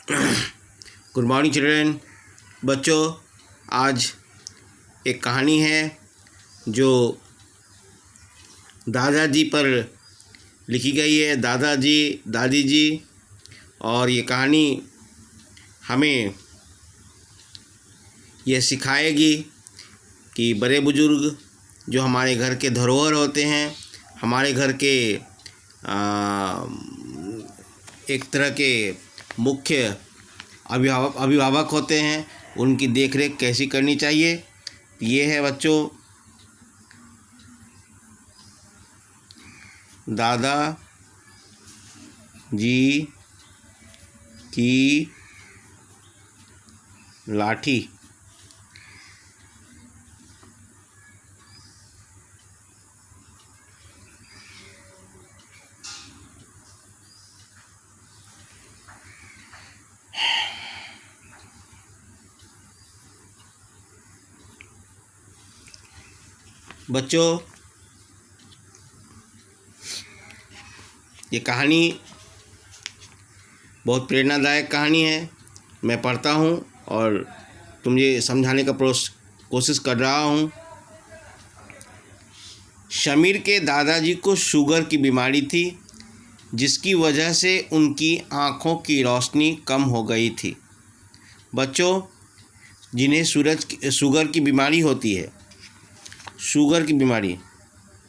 Good morning children. बच्चों, आज एक कहानी है जो दादाजी पर लिखी गई है, दादाजी दादी जी। और ये कहानी हमें यह सिखाएगी कि बड़े बुजुर्ग जो हमारे घर के धरोहर होते हैं, हमारे घर के एक तरह के मुख्य अभिभावक होते हैं, उनकी देखरेख कैसी करनी चाहिए। ये है बच्चों दादा जी की लाठी। बच्चों, ये कहानी बहुत प्रेरणादायक कहानी है। मैं पढ़ता हूँ और तुझे समझाने का कोशिश कर रहा हूँ। शमीर के दादाजी को शुगर की बीमारी थी, जिसकी वजह से उनकी आँखों की रोशनी कम हो गई थी। बच्चों, जिन्हें शुगर की बीमारी होती है, शुगर की बीमारी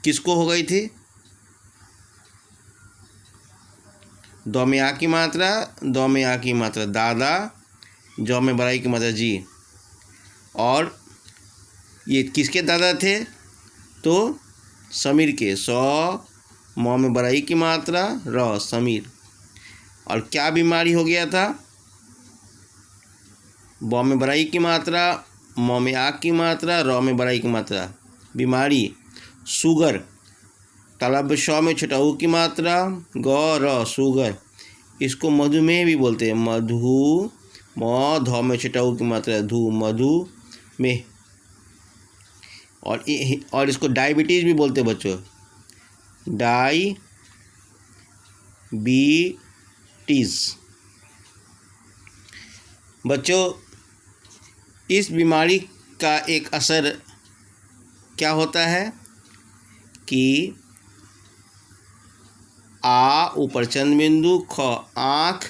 किसको हो गई थी? दो में आ की मात्रा, दो में आ की मात्रा दादा, जौ में बड़ाई की मात्रा जी। और ये किसके दादा थे? तो समीर के। सौ मौ में बड़ाई की मात्रा र, समीर। और क्या बीमारी हो गया था? बौ में बड़ाई की मात्रा, मौ में आग की मात्रा, रौ में बड़ाई की मात्रा। बीमारी शुगर। तलब शौ में छटाऊ की मात्रा, गौ र, शुगर। इसको मधुमेह भी बोलते हैं। मधु मौ धौ में छटाऊ की मात्रा धू, मधु में। और इसको डायबिटीज़ भी बोलते हैं बच्चों। डायबिटीज़। बच्चों, इस बीमारी का एक असर क्या होता है कि आ ऊपर चंद बिंदु, ख आँख,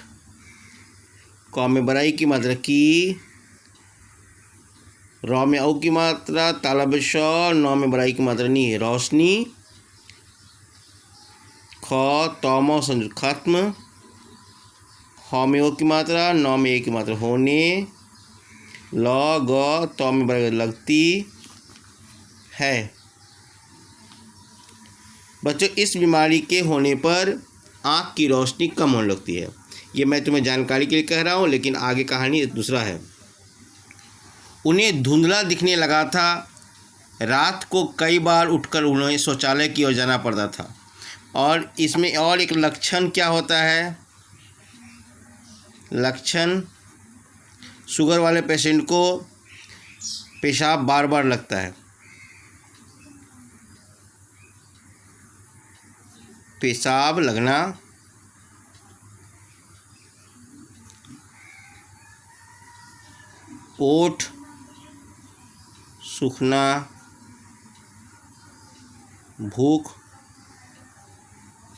क में बड़ाई की मात्रा की, रौ में औ की मात्रा तालब शौ, नौ में बड़ाई की मात्रा नी, रोशनी। ख तौमो संजू खत्म, ह में ओ की मात्रा, नौ में ए की मात्रा होने, ल ग तौ में बड़ाई लगती है। बच्चों, इस बीमारी के होने पर आँख की रोशनी कम होने लगती है। ये मैं तुम्हें जानकारी के लिए कह रहा हूँ, लेकिन आगे कहानी दूसरा है। उन्हें धुंधला दिखने लगा था। रात को कई बार उठकर उन्हें शौचालय की ओर जाना पड़ता था। और इसमें और एक लक्षण क्या होता है? लक्षण, शुगर वाले पेशेंट को पेशाब बार बार लगता है। पेशाब लगना, ओठ सूखना, भूख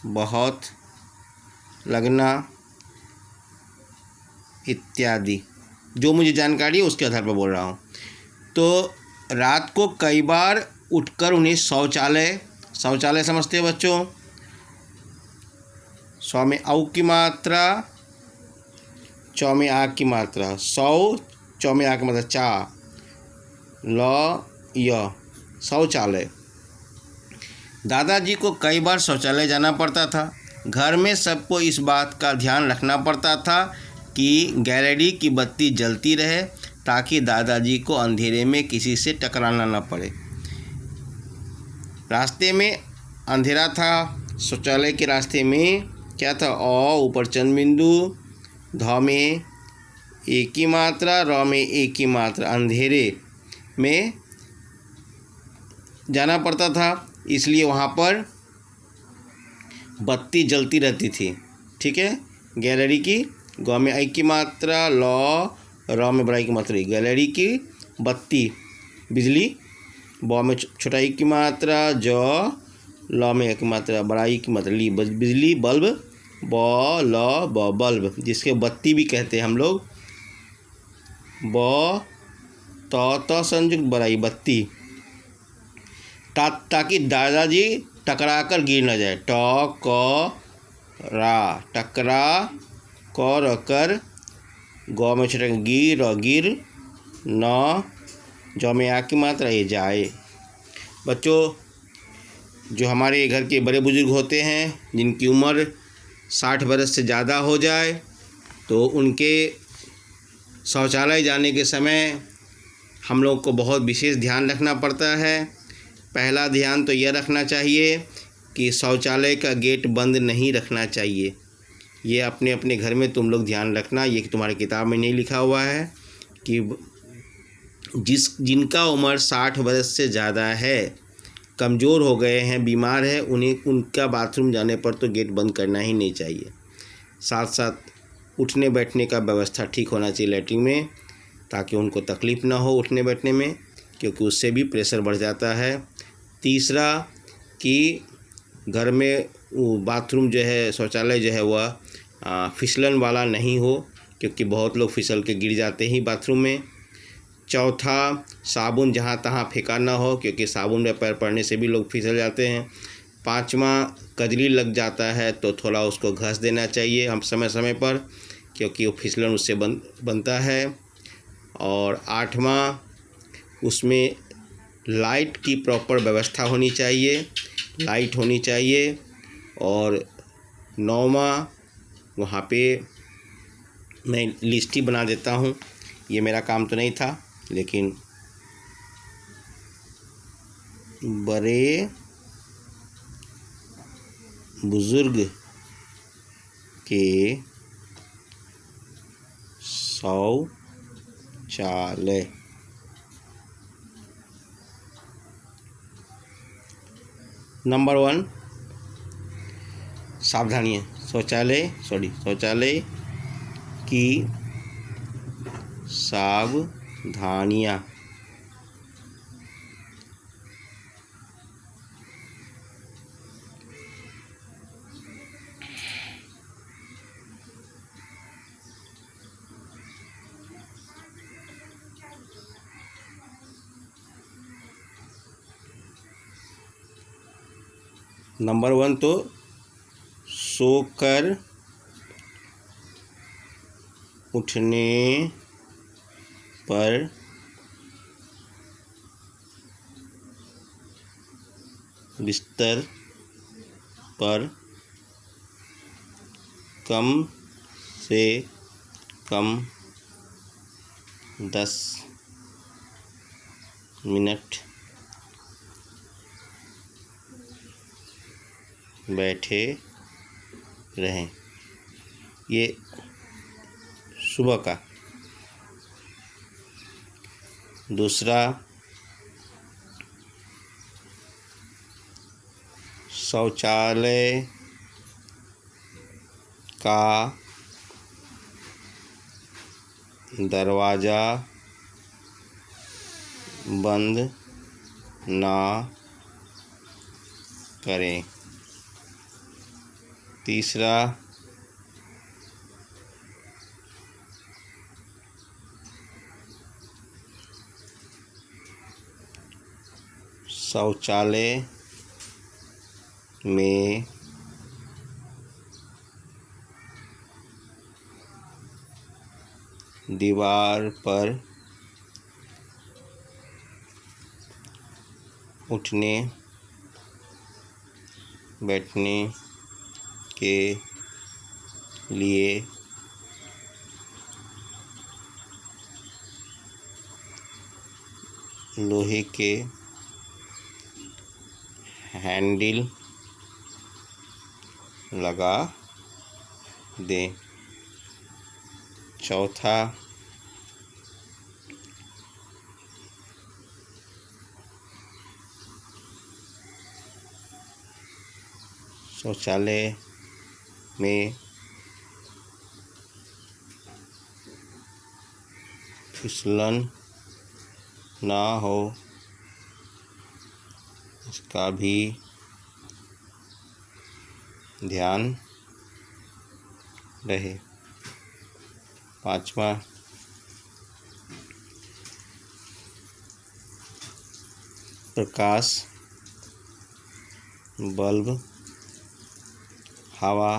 बहुत लगना इत्यादि। जो मुझे जानकारी है उसके आधार पर बोल रहा हूँ। तो रात को कई बार उठकर उन्हें शौचालय समझते हैं बच्चों। सौ में औ की मात्रा, चौ में आग की मात्रा, सौ, चौ में आग की मात्रा चा, ल य, शौचालय। दादाजी को कई बार शौचालय जाना पड़ता था। घर में सबको इस बात का ध्यान रखना पड़ता था कि गैलरी की बत्ती जलती रहे, ताकि दादाजी को अंधेरे में किसी से टकराना न पड़े। रास्ते में अंधेरा था। शौचालय के रास्ते में क्या था? औ ऊपर चंद बिंदु, धौ में एक की मात्रा, रौ में एक की मात्रा। अंधेरे में जाना पड़ता था, इसलिए वहाँ पर बत्ती जलती रहती थी। ठीक है, गैलरी की ग में आई की मात्रा, ल, र में बड़ा ई की मात्रा, गैलरी की बत्ती, बिजली, ब में छोटा ई की मात्रा, ज, ल में एक मात्रा, बड़ा ई की मात्रा, ली, बिजली, बल्ब, ब, ल, ब, बल्ब, जिसके बत्ती भी कहते हैं हम लोग। ब, त संयुक्त, बड़ा ई, बत्ती, ताकि दादाजी टकरा कर गिर न जाए। ट, क, रा, टकरा, क, कर, ग में छोटा गिर, गिर, न, ज में आ की मात्रा, ये जाए। बच्चों, जो हमारे घर के बड़े बुजुर्ग होते हैं जिनकी उम्र 60 बरस से ज़्यादा हो जाए, तो उनके शौचालय जाने के समय हम लोग को बहुत विशेष ध्यान रखना पड़ता है। पहला ध्यान तो यह रखना चाहिए कि शौचालय का गेट बंद नहीं रखना चाहिए। ये अपने अपने घर में तुम लोग ध्यान रखना। ये तुम्हारी किताब में नहीं लिखा हुआ है कि जिनका उम्र 60 बरस से ज़्यादा है, कमज़ोर हो गए हैं, बीमार है, उनका बाथरूम जाने पर तो गेट बंद करना ही नहीं चाहिए। साथ साथ उठने बैठने का व्यवस्था ठीक होना चाहिए लैट्रिन में, ताकि उनको तकलीफ़ ना हो उठने बैठने में, क्योंकि उससे भी प्रेशर बढ़ जाता है। तीसरा कि घर में बाथरूम जो है, शौचालय जो है वह फिसलन वाला नहीं हो, क्योंकि बहुत लोग फिसल के गिर जाते हैं बाथरूम में। चौथा, साबुन जहाँ तहाँ फेंका ना हो, क्योंकि साबुन में पैर पड़ने से भी लोग फिसल जाते हैं। पाँचवा, कजली लग जाता है तो थोड़ा उसको घस देना चाहिए हम समय समय पर, क्योंकि वो फिसलन उससे बनता है। और आठवां, उसमें लाइट की प्रॉपर व्यवस्था होनी चाहिए, लाइट होनी चाहिए। और नौवां, वहाँ पे मैं लिस्ट ही बना देता हूँ, ये मेरा काम तो नहीं था, लेकिन बड़े बुजुर्ग के शौचालय। नंबर 1, सावधानियाँ। शौचालय की सावधानियाँ। नंबर 1 तो सोकर उठने पर बिस्तर पर कम से कम 10 मिनट बैठे रहें। ये सुबह का। दूसरा, शौचालय का दरवाज़ा बंद ना करें। तीसरा, शौचालय में दीवार पर उठने बैठने के लिए लोहे के हैंडल लगा दें। चौथा, शौचालय में फिसलन ना हो इसका भी ध्यान रहे। 5वां, प्रकाश बल्ब हवा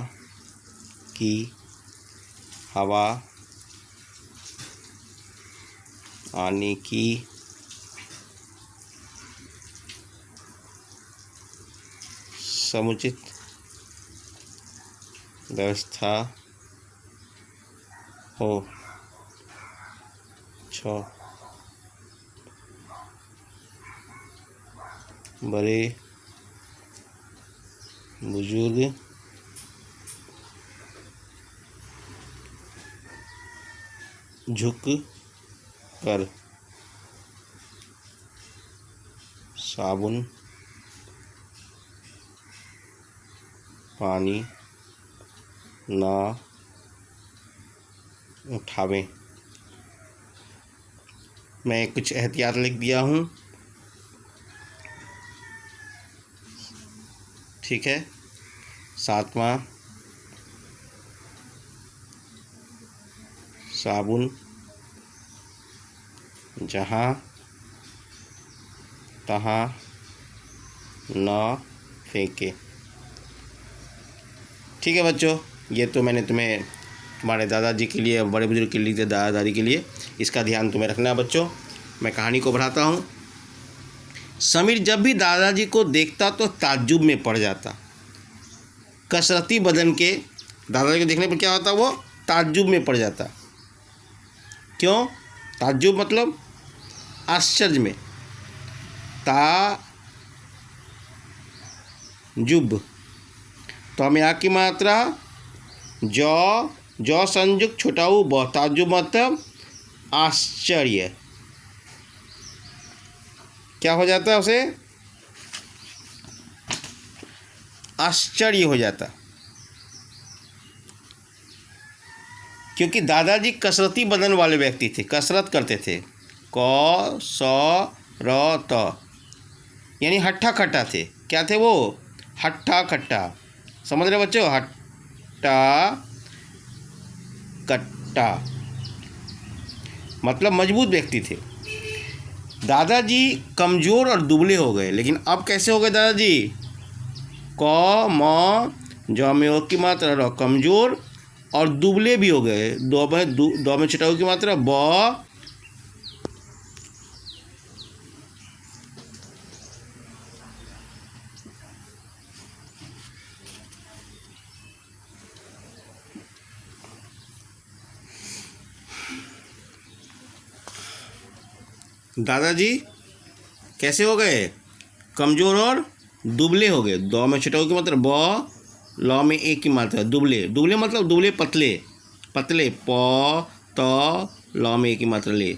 की हवा आने की समुचित व्यवस्था हो। 6, बड़े बुजुर्ग झुक कर साबुन पानी ना उठावें। मैं कुछ एहतियात लिख दिया हूँ, ठीक है। 7वां, साबुन जहाँ तहाँ न फेंके। ठीक है बच्चों, ये तो मैंने तुम्हें तुम्हारे दादाजी के लिए, बड़े बुजुर्ग के लिए, दादा दादी के लिए, इसका ध्यान तुम्हें रखना है बच्चों। मैं कहानी को बढ़ाता हूँ। समीर जब भी दादाजी को देखता तो ताज्जुब में पड़ जाता। कसरती बदन के दादाजी को देखने पर क्या होता, वो ताज्जुब में पड़ जाता। क्यों? ताज्जुब मतलब आश्चर्य में, ताजुब। तो हमें यहाँ की मात्रा जौ संयुक्त छोटा ऊ ब, ताजुब मतलब आश्चर्य। क्या हो जाता है उसे? आश्चर्य हो जाता। क्योंकि दादाजी कसरती बदन वाले व्यक्ति थे, कसरत करते थे। क स र त यानी हट्ठा खट्टा थे। क्या थे वो? हट्ठा खट्टा। समझ रहे बच्चों? हट्ठा कट्टा मतलब मजबूत व्यक्ति थे। दादाजी कमज़ोर और दुबले हो गए। लेकिन अब कैसे हो गए दादाजी? क म ज में ओ की मात्रा र, कमज़ोर और दुबले भी हो गए। दो में छटाऊ की मात्रा ब। दादाजी कैसे हो गए? कमज़ोर और दुबले हो गए। दो में छटाऊ की मात्रा ब, ल में एक की मात्रा दुबले। दुबले मतलब दुबले पतले, पतले प त ल में एक की मात्रा ले।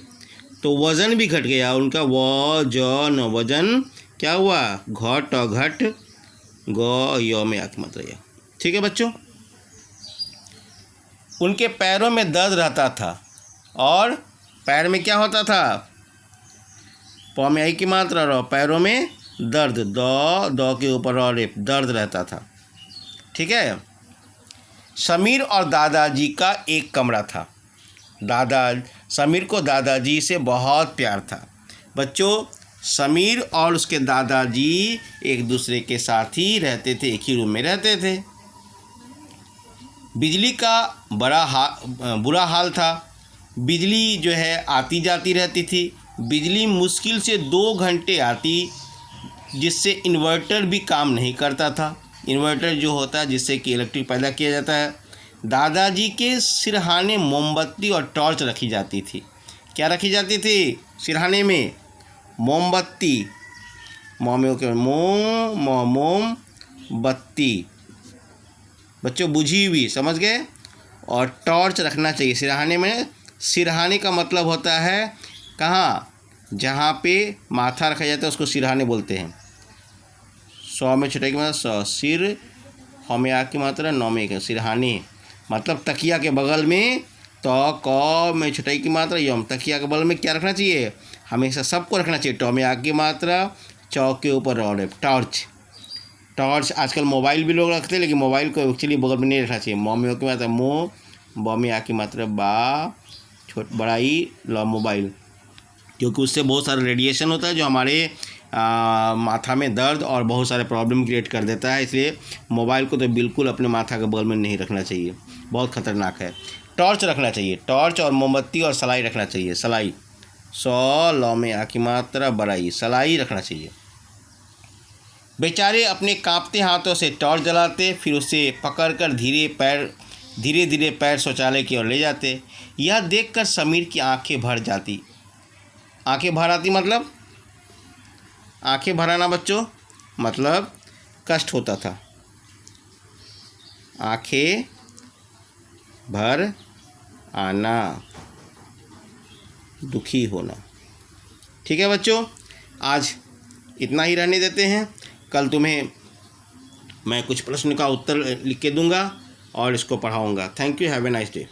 तो वज़न भी घट गया उनका। व ज न, वज़न क्या हुआ? घट घट ग य में आ की मात्रा य। ठीक है बच्चों। उनके पैरों में दर्द रहता था। और पैर में क्या होता था? प में आई की मात्रा र, पैरों में दर्द, द के ऊपर और दर्द रहता था। ठीक है। समीर और दादाजी का एक कमरा था। समीर को दादाजी से बहुत प्यार था। बच्चों, समीर और उसके दादाजी एक दूसरे के साथ ही रहते थे, एक ही रूम में रहते थे। बिजली का बुरा हाल था। बिजली जो है आती जाती रहती थी। बिजली मुश्किल से 2 घंटे आती, जिससे इन्वर्टर भी काम नहीं करता था। इन्वर्टर जो होता है जिससे कि इलेक्ट्रिक पैदा किया जाता है। दादाजी के सिरहाने मोमबत्ती और टॉर्च रखी जाती थी। क्या रखी जाती थी सिरहाने में? मोमबत्ती, मोमबत्ती बच्चों बुझी हुई, समझ गए? और टॉर्च रखना चाहिए सिरहाने में। सिरहाने का मतलब होता है कहाँ? जहाँ पे माथा रखा जाता है उसको सिरहाने बोलते हैं। 100 में छठे की मात्रा स, सिर ह में आ की मात्रा 9 में एक, सिरहाने मतलब तकिया के बगल में तो क में छटाई की मात्रा यम। तकिया के बगल में क्या रखना चाहिए, हमेशा सबको रखना चाहिए टॉ में आ की मात्रा, चौ के ऊपर रॉड है। टॉर्च, टॉर्च आजकल मोबाइल भी लोग रखते हैं, लेकिन मोबाइल को एक्चुअली बगल में नहीं रखना चाहिए। मौ में की मात्रा मो, ब में आ की मात्रा बा, छोट बड़ा ई ल मोबाइल, क्योंकि उससे बहुत सारा रेडिएशन होता है जो हमारे माथा में दर्द और बहुत सारे प्रॉब्लम क्रिएट कर देता है। इसलिए मोबाइल को तो बिल्कुल अपने माथा के बगल में नहीं रखना चाहिए, बहुत ख़तरनाक है। टॉर्च रखना चाहिए, टॉर्च और मोमबत्ती और सलाई रखना चाहिए। सलाई, सौ लौ में आ की मात्रा बड़ाई, सलाई रखना चाहिए। बेचारे अपने कांपते हाथों से टॉर्च जलाते, फिर उसे पकड़कर धीरे धीरे पैर शौचालय की ओर ले जाते। यह देखकर समीर की आंखें भर जाती। आंखें भर आती मतलब, आंखें भर आना बच्चों मतलब कष्ट होता था। आंखें भर आना, दुखी होना। ठीक है बच्चों, आज इतना ही रहने देते हैं। कल तुम्हें मैं कुछ प्रश्न का उत्तर लिख के दूंगा और इसको पढ़ाऊंगा। Thank you, have a nice day.